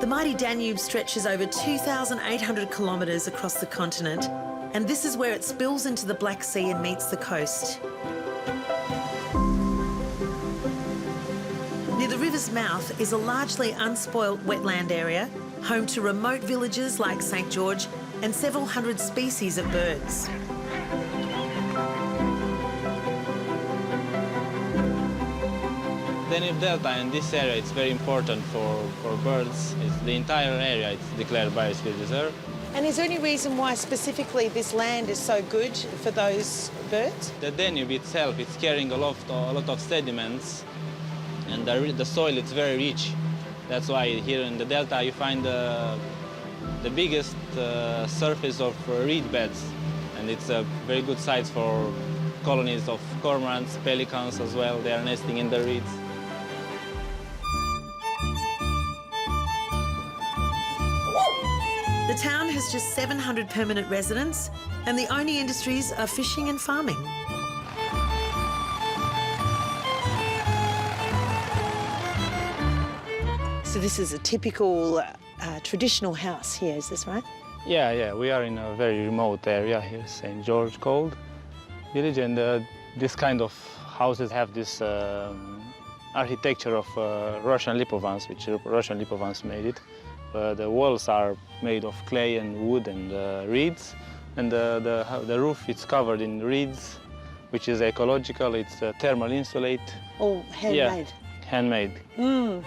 The mighty Danube stretches over 2,800 kilometres across the continent, and this is where it spills into the Black Sea and meets the coast. Near the river's mouth is a largely unspoilt wetland area, home to remote villages like St George and several hundred species of birds. Danube Delta and this area is very important for birds. The entire area is declared biosphere reserve. And is there any reason why specifically this land is so good for those birds? The Danube itself is carrying a lot of sediments, and the soil is very rich. That's why here in the delta you find the biggest surface of reed beds, and it's a very good site for colonies of cormorants, pelicans as well. They are nesting in the reeds. The town has just 700 permanent residents, and the only industries are fishing and farming. So this is a typical traditional house here, is this right? Yeah, we are in a very remote area here, St. George called village, and this kind of houses have this architecture of Russian Lipovans, which Russian Lipovans made it. The walls are made of clay and wood and reeds, and the roof is covered in reeds, which is ecological. It's thermal insulate. All handmade? Yeah, handmade. Mm.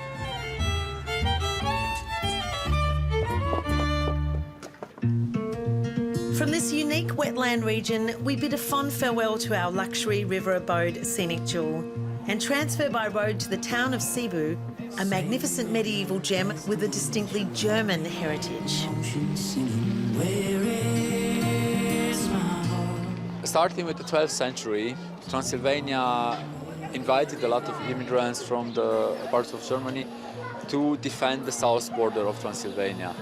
From this unique wetland region, we bid a fond farewell to our luxury river abode, Scenic Jewel, and transfer by road to the town of Cebu, a magnificent medieval gem with a distinctly German heritage. Starting with the 12th century, Transylvania invited a lot of immigrants from the parts of Germany to defend the south border of Transylvania.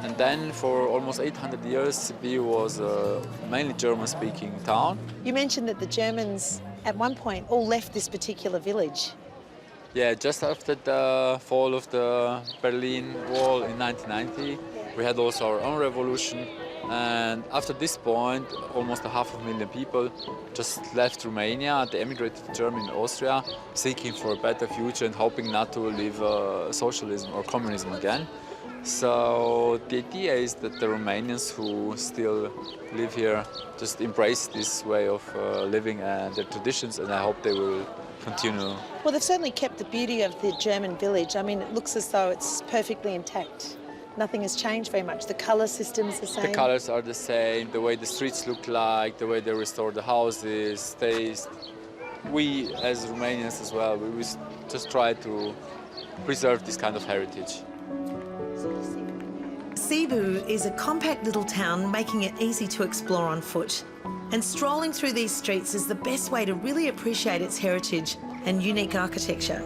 And then for almost 800 years, Cebu was a mainly German-speaking town. You mentioned that the Germans, at one point, all left this particular village. Yeah, just after the fall of the Berlin Wall in 1990, we had also our own revolution. And after this point, almost 500,000 people just left Romania. They emigrated to Germany and Austria, seeking for a better future and hoping not to live socialism or communism again. So the idea is that the Romanians who still live here just embrace this way of living and their traditions, and I hope they will continue. Well, they've certainly kept the beauty of the German village. I mean, it looks as though it's perfectly intact. Nothing has changed very much. The colour system's the same. The colours are the same, the way the streets look like, the way they restore the houses, taste. We, as Romanians as well, we just try to preserve this kind of heritage. Cebu is a compact little town, making it easy to explore on foot. And strolling through these streets is the best way to really appreciate its heritage and unique architecture.